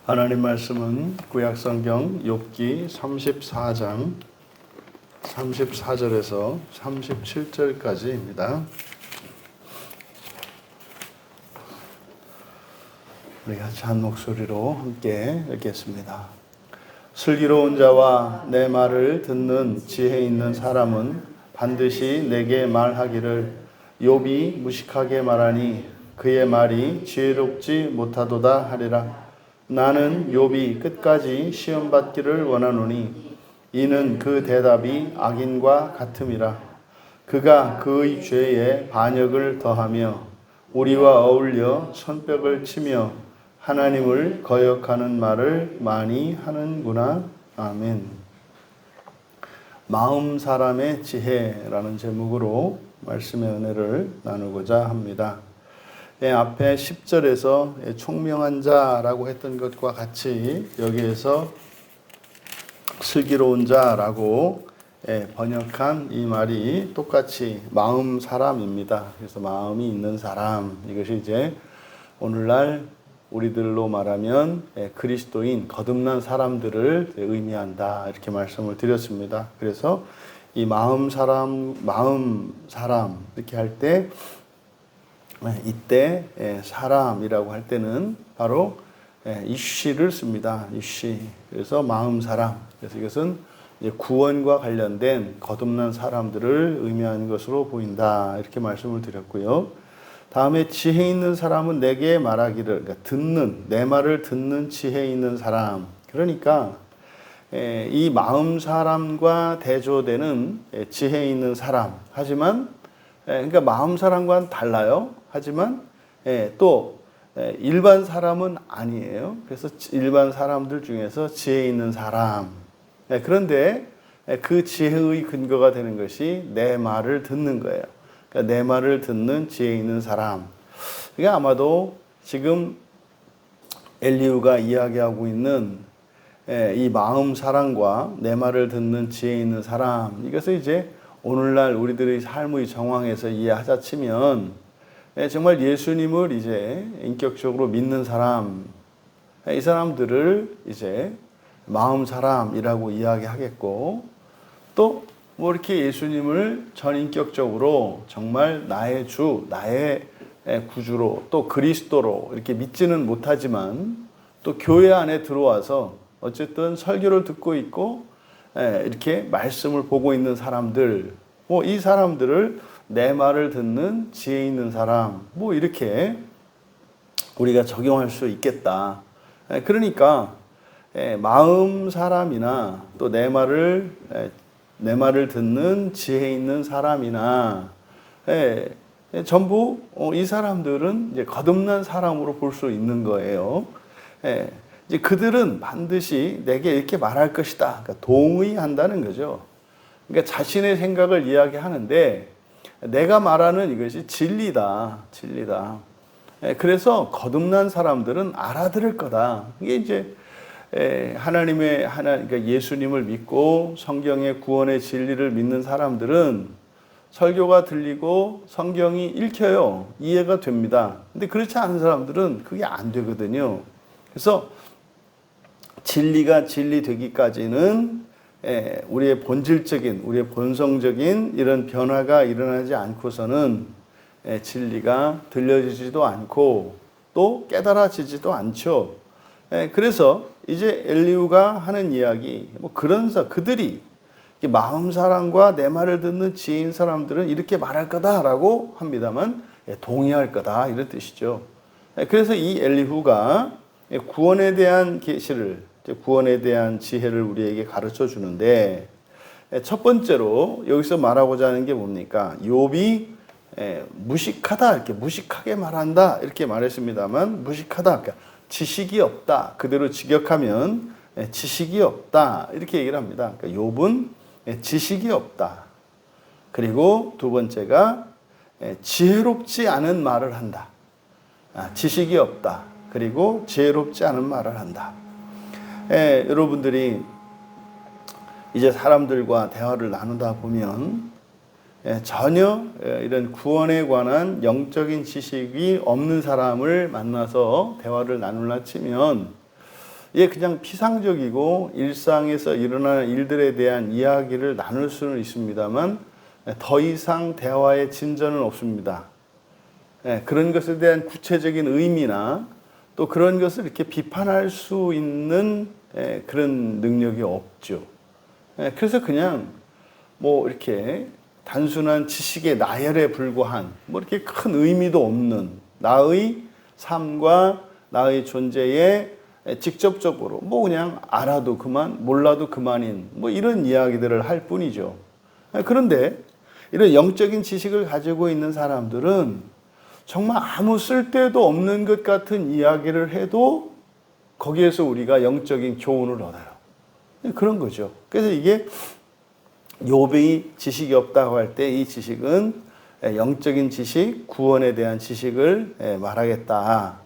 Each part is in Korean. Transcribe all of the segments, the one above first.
하나님 말씀은 구약성경 욥기 34장 34절에서 37절까지입니다. 우리 같이 한 목소리로 함께 읽겠습니다. 슬기로운 자와 내 말을 듣는 지혜 있는 사람은 반드시 내게 말하기를 욥이 무식하게 말하니 그의 말이 지혜롭지 못하도다 하리라. 나는 욥이 끝까지 시험받기를 원하노니 이는 그 대답이 악인과 같음이라. 그가 그의 죄에 반역을 더하며 우리와 어울려 손뼉을 치며 하나님을 거역하는 말을 많이 하는구나. 아멘. 마음 사람의 지혜라는 제목으로 말씀의 은혜를 나누고자 합니다. 앞에 10절에서 총명한 자라고 했던 것과 같이 여기에서 슬기로운 자라고 번역한 이 말이 똑같이 마음 사람입니다. 그래서 마음이 있는 사람, 이것이 이제 오늘날 우리들로 말하면 그리스도인, 거듭난 사람들을 의미한다, 이렇게 말씀을 드렸습니다. 그래서 이 마음 사람 이렇게 할 때 이때 사람이라고 할 때는 바로 이쉬를 씁니다. 이쉬. 그래서 마음 사람. 그래서 이것은 구원과 관련된 거듭난 사람들을 의미하는 것으로 보인다, 이렇게 말씀을 드렸고요. 다음에 지혜 있는 사람은 내게 말하기를, 그러니까 내 말을 듣는 지혜 있는 사람. 그러니까 이 마음 사람과 대조되는 지혜 있는 사람. 하지만 그러니까 마음 사람과는 달라요. 하지만 또 일반 사람은 아니에요. 그래서 일반 사람들 중에서 지혜 있는 사람. 그런데 그 지혜의 근거가 되는 것이 내 말을 듣는 거예요. 그러니까 내 말을 듣는 지혜 있는 사람. 그러니까 아마도 지금 엘리후가 이야기하고 있는 이 마음 사람과 내 말을 듣는 지혜 있는 사람, 이것을 이제 오늘날 우리들의 삶의 정황에서 이해하자 치면 정말 예수님을 이제 인격적으로 믿는 사람, 이 사람들을 이제 마음 사람이라고 이야기하겠고, 또 뭐 이렇게 예수님을 전인격적으로 정말 나의 주, 나의 구주로, 또 그리스도로 이렇게 믿지는 못하지만 또 교회 안에 들어와서 어쨌든 설교를 듣고 있고 이렇게 말씀을 보고 있는 사람들, 뭐 이 사람들을 내 말을 듣는 지혜 있는 사람, 뭐 이렇게 우리가 적용할 수 있겠다. 그러니까 마음 사람이나 또 내 말을 듣는 지혜 있는 사람이나 전부 이 사람들은 이제 거듭난 사람으로 볼 수 있는 거예요. 이제 그들은 반드시 내게 이렇게 말할 것이다. 그러니까 동의한다는 거죠. 그러니까 자신의 생각을 이야기하는데 내가 말하는 이것이 진리다. 그래서 거듭난 사람들은 알아들을 거다. 이게 이제 그러니까 예수님을 믿고 성경의 구원의 진리를 믿는 사람들은 설교가 들리고 성경이 읽혀요. 이해가 됩니다. 근데 그렇지 않은 사람들은 그게 안 되거든요. 그래서 진리가 진리되기까지는 우리의 본질적인, 우리의 본성적인 이런 변화가 일어나지 않고서는 진리가 들려지지도 않고 또 깨달아지지도 않죠. 그래서 이제 엘리후가 하는 이야기, 뭐 그들이 마음 사람과 내 말을 듣는 지혜인 사람들은 이렇게 말할 거다라고 합니다만 동의할 거다, 이런 뜻이죠. 그래서 이 엘리후가 구원에 대한 계시를, 구원에 대한 지혜를 우리에게 가르쳐 주는데, 첫 번째로 여기서 말하고자 하는 게 뭡니까? 욥이 무식하다, 이렇게 무식하게 말한다, 이렇게 말했습니다만, 무식하다, 그러니까 지식이 없다. 그대로 직역하면 지식이 없다, 이렇게 얘기를 합니다. 그러니까 욥은 지식이 없다. 그리고 두 번째가 지혜롭지 않은 말을 한다. 지식이 없다. 그리고 지혜롭지 않은 말을 한다. 여러분들이 이제 사람들과 대화를 나누다 보면 전혀 이런 구원에 관한 영적인 지식이 없는 사람을 만나서 대화를 나누려 치면 이게 그냥 피상적이고 일상에서 일어나는 일들에 대한 이야기를 나눌 수는 있습니다만 더 이상 대화의 진전은 없습니다. 그런 것에 대한 구체적인 의미나 또 그런 것을 이렇게 비판할 수 있는 그런 능력이 없죠. 그래서 그냥 뭐 이렇게 단순한 지식의 나열에 불과한 뭐 이렇게 큰 의미도 없는 나의 삶과 나의 존재에 직접적으로 뭐 그냥 알아도 그만 몰라도 그만인 뭐 이런 이야기들을 할 뿐이죠. 그런데 이런 영적인 지식을 가지고 있는 사람들은 정말 아무 쓸데도 없는 것 같은 이야기를 해도 거기에서 우리가 영적인 교훈을 얻어요. 그런 거죠. 그래서 이게 욥이 지식이 없다고 할 때 이 지식은 영적인 지식, 구원에 대한 지식을 말하겠다.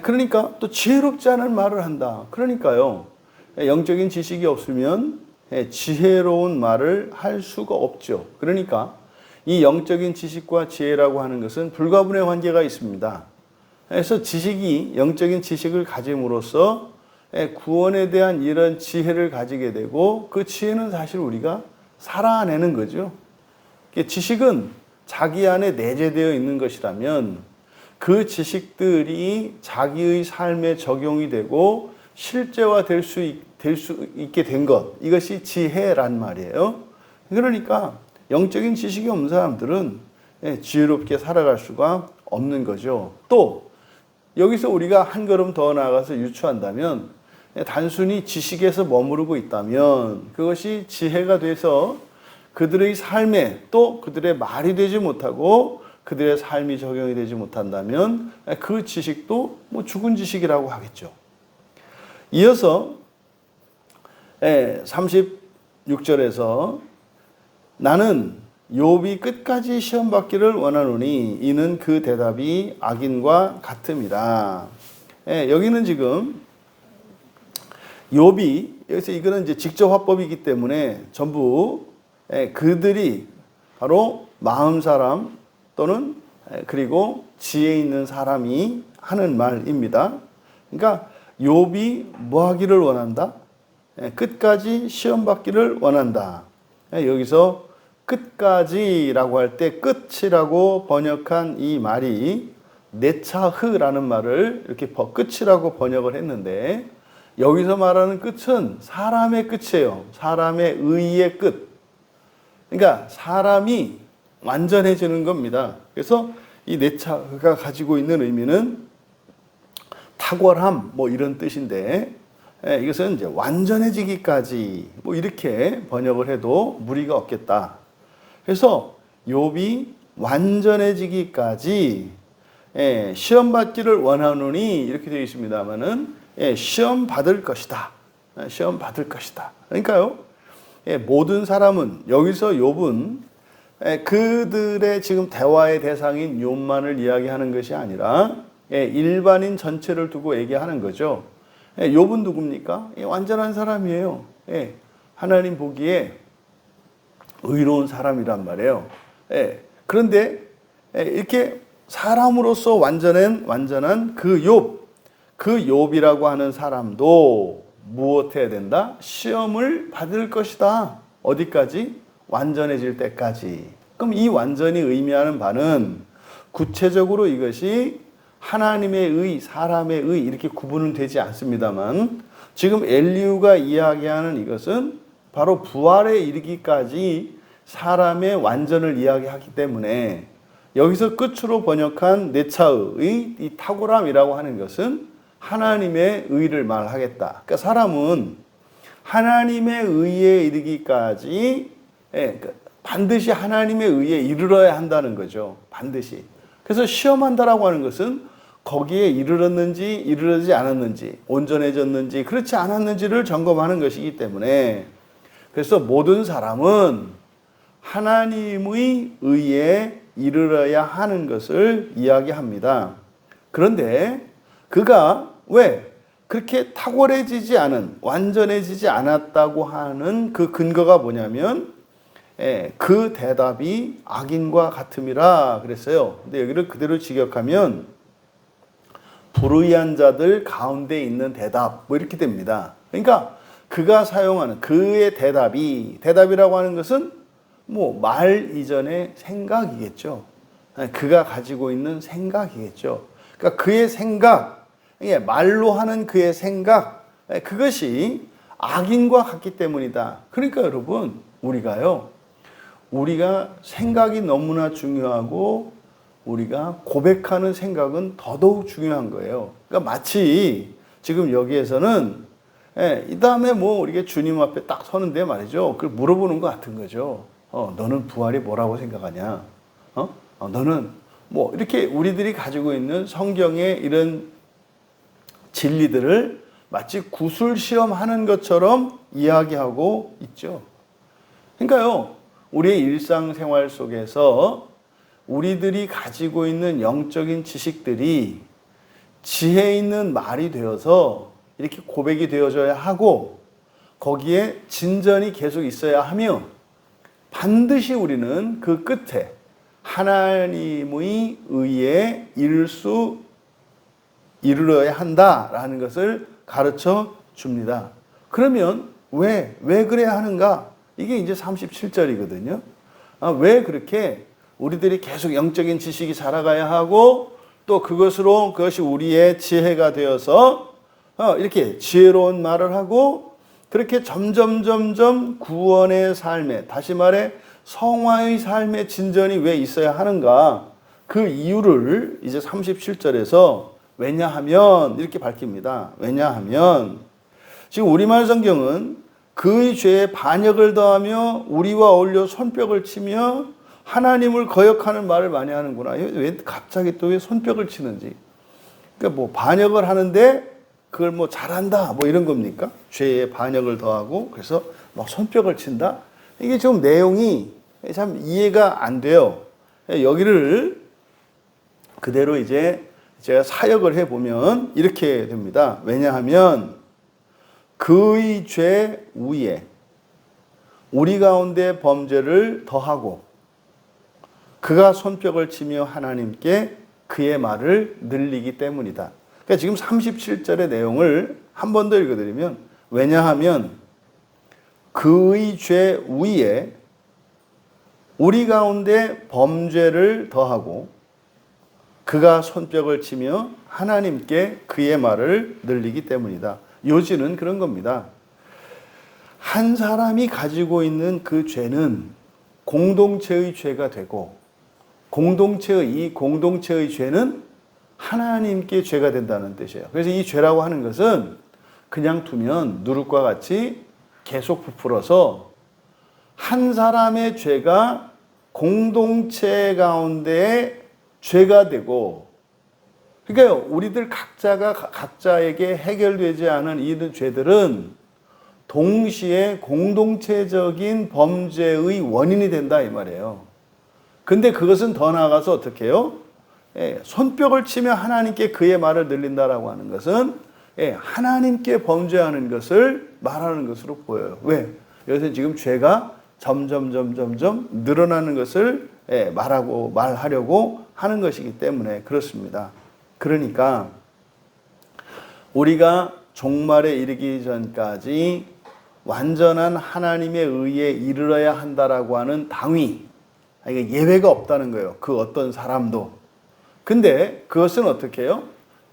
그러니까 또 지혜롭지 않은 말을 한다. 그러니까요. 영적인 지식이 없으면 지혜로운 말을 할 수가 없죠. 그러니까 이 영적인 지식과 지혜라고 하는 것은 불가분의 관계가 있습니다. 그래서 지식이 영적인 지식을 가짐으로써 구원에 대한 이런 지혜를 가지게 되고 그 지혜는 사실 우리가 살아내는 거죠. 지식은 자기 안에 내재되어 있는 것이라면 그 지식들이 자기의 삶에 적용이 되고 실제화 될 수 있게 된 것, 이것이 지혜란 말이에요. 그러니까 영적인 지식이 없는 사람들은 지혜롭게 살아갈 수가 없는 거죠. 또 여기서 우리가 한 걸음 더 나아가서 유추한다면 단순히 지식에서 머무르고 있다면 그것이 지혜가 돼서 그들의 삶에 또 그들의 말이 되지 못하고 그들의 삶이 적용이 되지 못한다면 그 지식도 뭐 죽은 지식이라고 하겠죠. 이어서 36절에서 나는 욥이 끝까지 시험 받기를 원하노니 이는 그 대답이 악인과 같음이라. 여기는 지금 욥이 여기서 이거는 이제 직접 화법이기 때문에 전부 그들이 바로 마음 사람 또는 그리고 지혜 있는 사람이 하는 말입니다. 그러니까 욥이 뭐 하기를 원한다? 끝까지 시험 받기를 원한다. 여기서 끝까지라고 할 때 끝이라고 번역한 이 말이 네차흐라는 말을 이렇게 끝이라고 번역을 했는데 여기서 말하는 끝은 사람의 끝이에요. 사람의 의의 끝. 그러니까 사람이 완전해지는 겁니다. 그래서 이 네차흐가 가지고 있는 의미는 탁월함 뭐 이런 뜻인데 이것은 이제 완전해지기까지 뭐 이렇게 번역을 해도 무리가 없겠다. 그래서 욥이 완전해지기까지 시험 받기를 원하노니 이렇게 되어 있습니다만은 시험 받을 것이다. 시험 받을 것이다. 그러니까요. 모든 사람은 여기서 욥은 그들의 지금 대화의 대상인 욥만을 이야기하는 것이 아니라 일반인 전체를 두고 얘기하는 거죠. 욥은 누굽니까? 완전한 사람이에요. 하나님 보기에 의로운 사람이란 말이에요. 그런데 이렇게 사람으로서 완전한 그 욥이라고 하는 사람도 무엇 해야 된다? 시험을 받을 것이다. 어디까지? 완전해질 때까지. 그럼 이 완전히 의미하는 바는 구체적으로 이것이 하나님의 의, 사람의 의 이렇게 구분은 되지 않습니다만 지금 엘리후가 이야기하는 이것은 바로 부활에 이르기까지 사람의 완전을 이야기하기 때문에 여기서 끝으로 번역한 네차의 이 탁월함이라고 하는 것은 하나님의 의를 말하겠다. 그러니까 사람은 하나님의 의에 이르기까지 반드시 하나님의 의에 이르러야 한다는 거죠. 반드시. 그래서 시험한다라고 하는 것은 거기에 이르렀는지 이르러지 않았는지 온전해졌는지 그렇지 않았는지를 점검하는 것이기 때문에 그래서 모든 사람은 하나님의 의에 이르러야 하는 것을 이야기합니다. 그런데 그가 왜 그렇게 탁월해지지 않은 완전해지지 않았다고 하는 그 근거가 뭐냐면 그 대답이 악인과 같음이라 그랬어요. 근데 여기를 그대로 직역하면 불의한 자들 가운데 있는 대답, 뭐 이렇게 됩니다. 그러니까 그가 사용하는 그의 대답이라고 하는 것은 뭐 말 이전의 생각이겠죠. 그가 가지고 있는 생각이겠죠. 그러니까 그의 생각, 말로 하는 그의 생각, 그것이 악인과 같기 때문이다. 그러니까 여러분, 우리가 생각이 너무나 중요하고 우리가 고백하는 생각은 더더욱 중요한 거예요. 그러니까 마치 지금 여기에서는 이 다음에 뭐 우리가 주님 앞에 딱 서는데 말이죠. 그걸 물어보는 것 같은 거죠. 너는 부활이 뭐라고 생각하냐? 너는 뭐 이렇게 우리들이 가지고 있는 성경의 이런 진리들을 마치 구술 시험하는 것처럼 이야기하고 있죠. 그러니까요, 우리의 일상생활 속에서 우리들이 가지고 있는 영적인 지식들이 지혜 있는 말이 되어서 이렇게 고백이 되어져야 하고 거기에 진전이 계속 있어야 하며 반드시 우리는 그 끝에 하나님의 의에 이르러야 한다라는 것을 가르쳐 줍니다. 그러면 왜 그래야 하는가? 이게 이제 37절이거든요. 왜 그렇게 우리들이 계속 영적인 지식이 자라가야 하고 또 그것이 우리의 지혜가 되어서 이렇게 지혜로운 말을 하고 그렇게 점점 구원의 삶에, 다시 말해 성화의 삶의 진전이 왜 있어야 하는가? 그 이유를 이제 37절에서 왜냐하면 이렇게 밝힙니다. 왜냐하면 지금 우리말 성경은 그의 죄에 반역을 더하며 우리와 어울려 손뼉을 치며 하나님을 거역하는 말을 많이 하는구나. 왜 갑자기 또 왜 손뼉을 치는지. 그러니까 뭐 반역을 하는데 그걸 뭐 잘한다 뭐 이런 겁니까? 죄에 반역을 더하고 그래서 막 손뼉을 친다. 이게 좀 내용이 참 이해가 안 돼요. 여기를 그대로 이제 제가 사역을 해보면 이렇게 됩니다. 왜냐하면 그의 죄 위에 우리 가운데 범죄를 더하고 그가 손뼉을 치며 하나님께 그의 말을 늘리기 때문이다. 그러니까 지금 37절의 내용을 한 번 더 읽어드리면 왜냐하면 그의 죄 위에 우리 가운데 범죄를 더하고 그가 손뼉을 치며 하나님께 그의 말을 늘리기 때문이다. 요지는 그런 겁니다. 한 사람이 가지고 있는 그 죄는 공동체의 죄가 되고 이 공동체의 죄는 하나님께 죄가 된다는 뜻이에요. 그래서 이 죄라고 하는 것은 그냥 두면 누룩과 같이 계속 부풀어서 한 사람의 죄가 공동체 가운데 죄가 되고, 그러니까요, 우리들 각자에게 해결되지 않은 이 죄들은 동시에 공동체적인 범죄의 원인이 된다 이 말이에요. 근데 그것은 더 나아가서 어떻게 해요? 손뼉을 치며 하나님께 그의 말을 늘린다라고 하는 것은 하나님께 범죄하는 것을 말하는 것으로 보여요. 왜? 여기서 지금 죄가 점점 늘어나는 것을 말하려고 하는 것이기 때문에 그렇습니다. 그러니까 우리가 종말에 이르기 전까지 완전한 하나님의 의에 이르러야 한다라고 하는 당위, 이게 예외가 없다는 거예요. 그 어떤 사람도. 근데 그것은 어떻게 해요?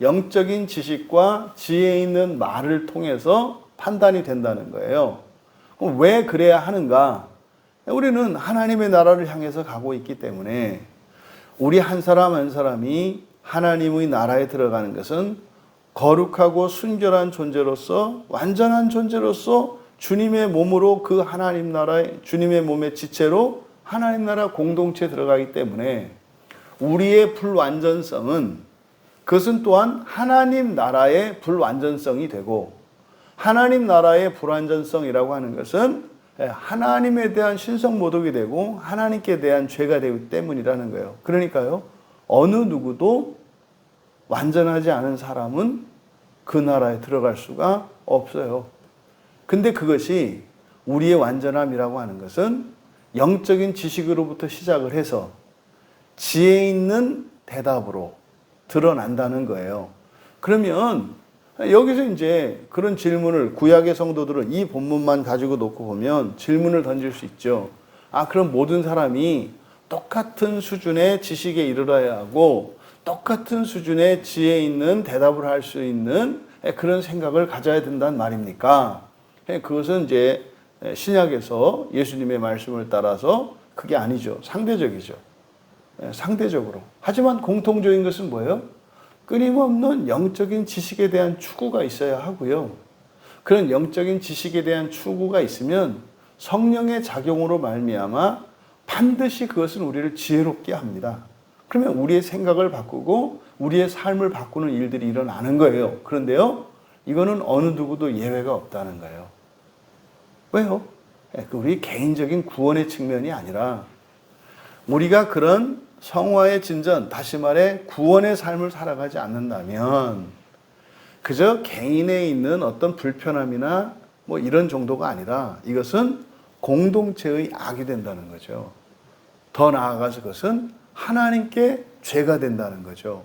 영적인 지식과 지혜 있는 말을 통해서 판단이 된다는 거예요. 그럼 왜 그래야 하는가? 우리는 하나님의 나라를 향해서 가고 있기 때문에 우리 한 사람 한 사람이 하나님의 나라에 들어가는 것은 거룩하고 순결한 존재로서, 완전한 존재로서 주님의 몸으로 그 하나님 나라의 주님의 몸의 지체로 하나님 나라 공동체에 들어가기 때문에 우리의 불완전성은 그것은 또한 하나님 나라의 불완전성이 되고, 하나님 나라의 불완전성이라고 하는 것은 하나님에 대한 신성모독이 되고 하나님께 대한 죄가 되기 때문이라는 거예요. 그러니까요, 어느 누구도 완전하지 않은 사람은 그 나라에 들어갈 수가 없어요. 근데 그것이 우리의 완전함이라고 하는 것은 영적인 지식으로부터 시작을 해서 지혜 있는 대답으로 드러난다는 거예요. 그러면 여기서 이제 그런 질문을 구약의 성도들은 이 본문만 가지고 놓고 보면 질문을 던질 수 있죠. 아, 그럼 모든 사람이 똑같은 수준의 지식에 이르러야 하고 똑같은 수준의 지혜 있는 대답을 할 수 있는 그런 생각을 가져야 된다는 말입니까? 그것은 이제 신약에서 예수님의 말씀을 따라서 그게 아니죠. 상대적이죠. 상대적으로. 하지만 공통적인 것은 뭐예요? 끊임없는 영적인 지식에 대한 추구가 있어야 하고요. 그런 영적인 지식에 대한 추구가 있으면 성령의 작용으로 말미암아 반드시 그것은 우리를 지혜롭게 합니다. 그러면 우리의 생각을 바꾸고 우리의 삶을 바꾸는 일들이 일어나는 거예요. 그런데요, 이거는 어느 누구도 예외가 없다는 거예요. 왜요? 우리 개인적인 구원의 측면이 아니라 우리가 그런 성화의 진전, 다시 말해 구원의 삶을 살아가지 않는다면 그저 개인에 있는 어떤 불편함이나 뭐 이런 정도가 아니라 이것은 공동체의 악이 된다는 거죠. 더 나아가서 그것은 하나님께 죄가 된다는 거죠.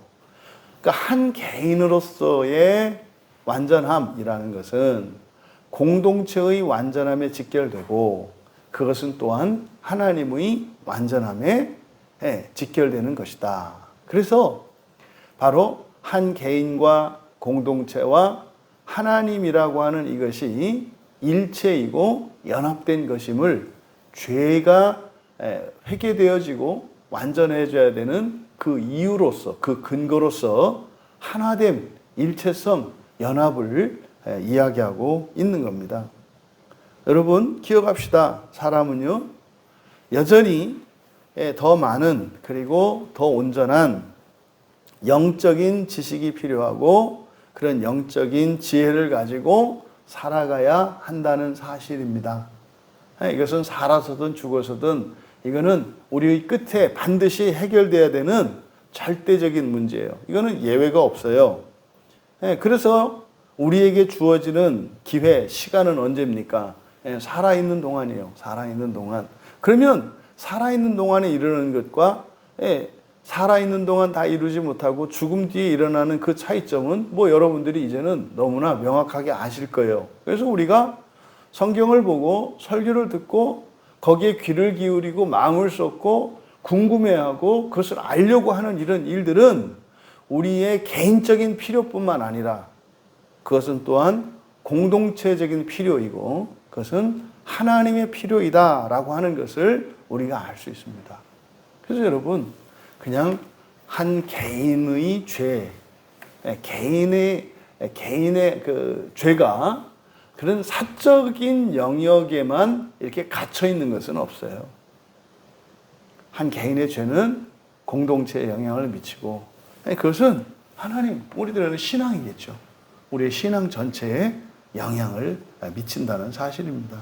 그러니까 한 개인으로서의 완전함이라는 것은 공동체의 완전함에 직결되고 그것은 또한 하나님의 완전함에 직결되는 것이다. 그래서 바로 한 개인과 공동체와 하나님이라고 하는 이것이 일체이고 연합된 것임을 죄가 회개되어지고 완전해져야 되는 그 이유로서, 그 근거로서 하나됨, 일체성, 연합을 이야기하고 있는 겁니다. 여러분 기억합시다. 사람은요 여전히 더 많은 그리고 더 온전한 영적인 지식이 필요하고 그런 영적인 지혜를 가지고 살아가야 한다는 사실입니다. 이것은 살아서든 죽어서든 이거는 우리의 끝에 반드시 해결돼야 되는 절대적인 문제예요. 이거는 예외가 없어요. 그래서 우리에게 주어지는 기회, 시간은 언제입니까? 살아있는 동안이에요. 살아있는 동안. 그러면 살아있는 동안에 이르는 것과 살아있는 동안 다 이루지 못하고 죽음 뒤에 일어나는 그 차이점은 뭐 여러분들이 이제는 너무나 명확하게 아실 거예요. 그래서 우리가 성경을 보고 설교를 듣고 거기에 귀를 기울이고 마음을 쏟고 궁금해하고 그것을 알려고 하는 이런 일들은 우리의 개인적인 필요뿐만 아니라 그것은 또한 공동체적인 필요이고 그것은 하나님의 필요이다라고 하는 것을 우리가 알 수 있습니다. 그래서 여러분 그냥 한 개인의 죄, 개인의 그 죄가 그런 사적인 영역에만 이렇게 갇혀 있는 것은 없어요. 한 개인의 죄는 공동체에 영향을 미치고 그것은 하나님, 우리들은 신앙이겠죠. 우리의 신앙 전체에 영향을 미친다는 사실입니다.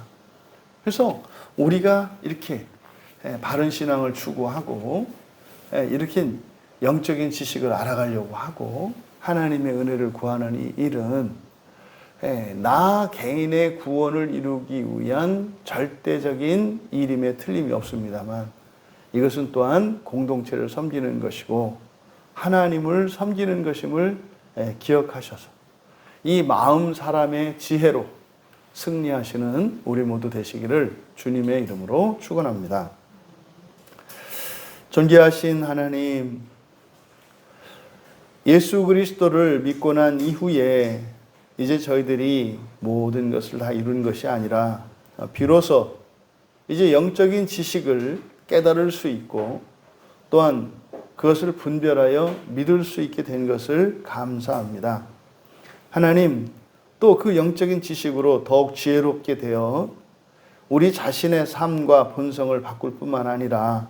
그래서 우리가 이렇게 바른 신앙을 추구하고 이렇게 영적인 지식을 알아가려고 하고 하나님의 은혜를 구하는 이 일은 나 개인의 구원을 이루기 위한 절대적인 일임에 틀림이 없습니다만 이것은 또한 공동체를 섬기는 것이고 하나님을 섬기는 것임을 기억하셔서 이 마음 사람의 지혜로 승리하시는 우리 모두 되시기를 주님의 이름으로 축원합니다. 존귀하신 하나님, 예수 그리스도를 믿고 난 이후에 이제 저희들이 모든 것을 다 이룬 것이 아니라 비로소 이제 영적인 지식을 깨달을 수 있고 또한 그것을 분별하여 믿을 수 있게 된 것을 감사합니다. 하나님, 또 그 영적인 지식으로 더욱 지혜롭게 되어 우리 자신의 삶과 본성을 바꿀 뿐만 아니라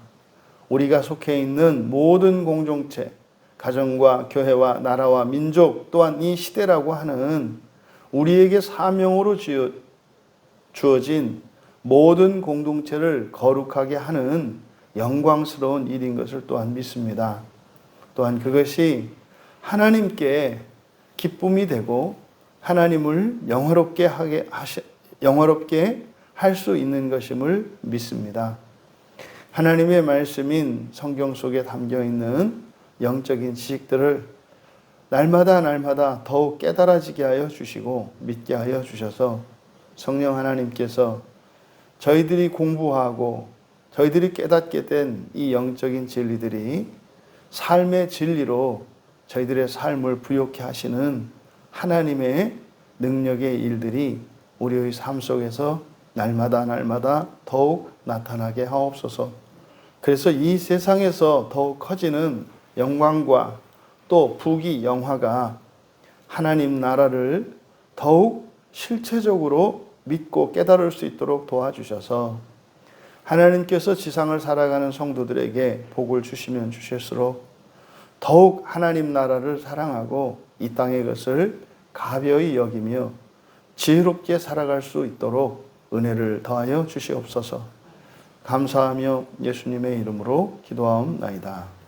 우리가 속해 있는 모든 공동체, 가정과 교회와 나라와 민족 또한 이 시대라고 하는 우리에게 사명으로 주어진 모든 공동체를 거룩하게 하는 영광스러운 일인 것을 또한 믿습니다. 또한 그것이 하나님께 기쁨이 되고 하나님을 영화롭게 할 수 있는 것임을 믿습니다. 하나님의 말씀인 성경 속에 담겨 있는 영적인 지식들을 날마다 날마다 더욱 깨달아지게 하여 주시고 믿게 하여 주셔서 성령 하나님께서 저희들이 공부하고 저희들이 깨닫게 된 이 영적인 진리들이 삶의 진리로 저희들의 삶을 부욕케 하시는 하나님의 능력의 일들이 우리의 삶 속에서 날마다 날마다 더욱 나타나게 하옵소서. 그래서 이 세상에서 더욱 커지는 영광과 또 부귀 영화가 하나님 나라를 더욱 실체적으로 믿고 깨달을 수 있도록 도와주셔서 하나님께서 지상을 살아가는 성도들에게 복을 주시면 주실수록 더욱 하나님 나라를 사랑하고 이 땅의 것을 가벼이 여기며 지혜롭게 살아갈 수 있도록 은혜를 더하여 주시옵소서. 감사하며 예수님의 이름으로 기도하옵나이다.